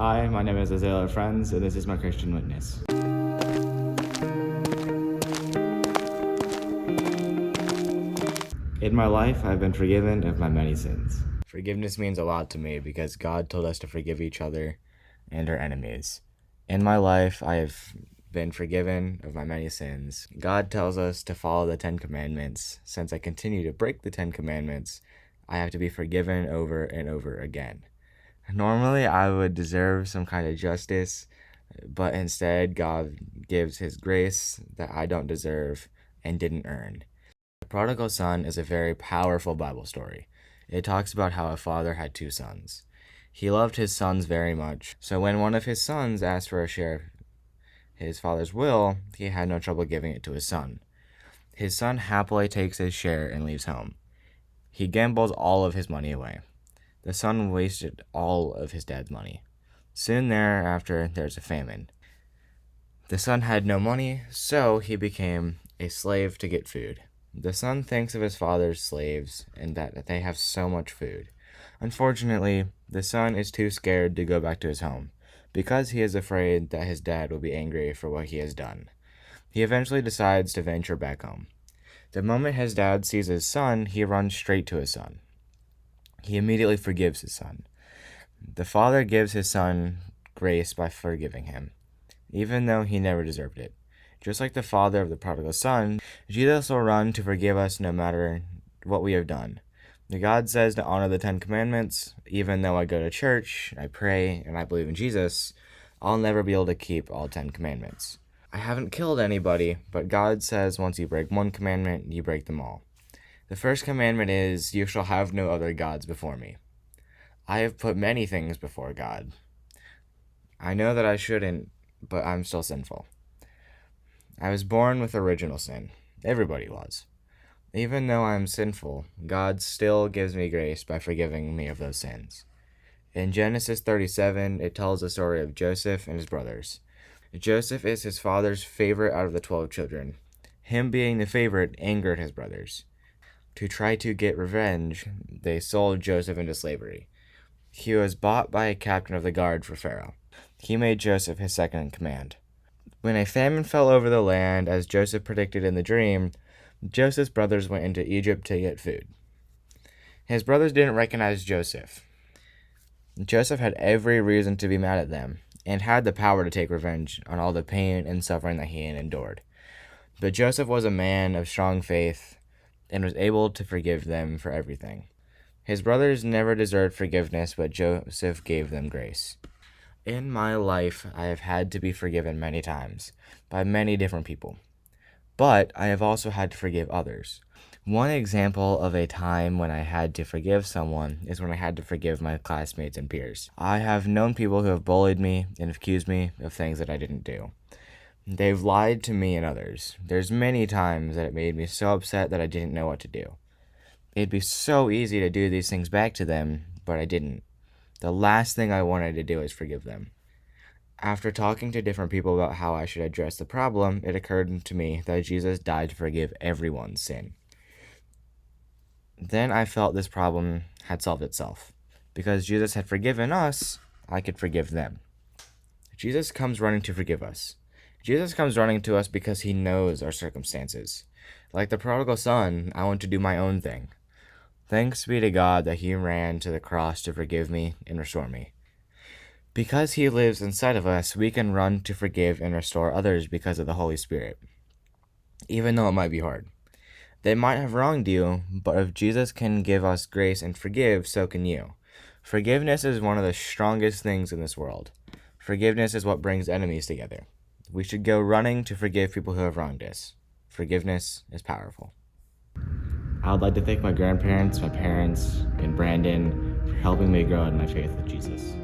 Hi, my name is Lafrentz, and this is my Christian witness. In my life, I've been forgiven of my many sins. Forgiveness means a lot to me because God told us to forgive each other and our enemies. In my life, I have been forgiven of my many sins. God tells us to follow the 10 Commandments. Since I continue to break the 10 Commandments, I have to be forgiven over and over again. Normally, I would deserve some kind of justice, but instead, God gives His grace that I don't deserve and didn't earn. The prodigal son is a very powerful Bible story. It talks about how a father had 2 sons. He loved his sons very much, so when one of his sons asked for a share of his father's will, he had no trouble giving it to his son. His son happily takes his share and leaves home. He gambles all of his money away. The son wasted all of his dad's money. Soon thereafter, there's a famine. The son had no money, so he became a slave to get food. The son thinks of his father's slaves and that they have so much food. Unfortunately, the son is too scared to go back to his home because he is afraid that his dad will be angry for what he has done. He eventually decides to venture back home. The moment his dad sees his son, he runs straight to his son. He immediately forgives his son. The father gives his son grace by forgiving him, even though he never deserved it. Just like the father of the prodigal son, Jesus will run to forgive us no matter what we have done. God says to honor the 10 Commandments. Even though I go to church, I pray, and I believe in Jesus, I'll never be able to keep all 10 Commandments. I haven't killed anybody, but God says once you break one commandment, you break them all. The first commandment is, you shall have no other gods before me. I have put many things before God. I know that I shouldn't, but I'm still sinful. I was born with original sin. Everybody was. Even though I'm sinful, God still gives me grace by forgiving me of those sins. In Genesis 37, it tells the story of Joseph and his brothers. Joseph is his father's favorite out of the 12 children. Him being the favorite angered his brothers. To try to get revenge, they sold Joseph into slavery. He was bought by a captain of the guard for Pharaoh. He made Joseph his second in command. When a famine fell over the land, as Joseph predicted in the dream, Joseph's brothers went into Egypt to get food. His brothers didn't recognize Joseph. Joseph had every reason to be mad at them, and had the power to take revenge on all the pain and suffering that he had endured. But Joseph was a man of strong faith, and was able to forgive them for everything. His brothers never deserved forgiveness, but Joseph gave them grace. In my life, I have had to be forgiven many times, by many different people. But I have also had to forgive others. One example of a time when I had to forgive someone is when I had to forgive my classmates and peers. I have known people who have bullied me and accused me of things that I didn't do. They've lied to me and others. There's many times that it made me so upset that I didn't know what to do. It'd be so easy to do these things back to them, but I didn't. The last thing I wanted to do is forgive them. After talking to different people about how I should address the problem, it occurred to me that Jesus died to forgive everyone's sin. Then I felt this problem had solved itself. Because Jesus had forgiven us, I could forgive them. Jesus comes running to forgive us. Jesus comes running to us because he knows our circumstances. Like the prodigal son, I want to do my own thing. Thanks be to God that he ran to the cross to forgive me and restore me. Because he lives inside of us, we can run to forgive and restore others because of the Holy Spirit. Even though it might be hard. They might have wronged you, but if Jesus can give us grace and forgive, so can you. Forgiveness is one of the strongest things in this world. Forgiveness is what brings enemies together. We should go running to forgive people who have wronged us. Forgiveness is powerful. I would like to thank my grandparents, my parents, and Brandon for helping me grow in my faith with Jesus.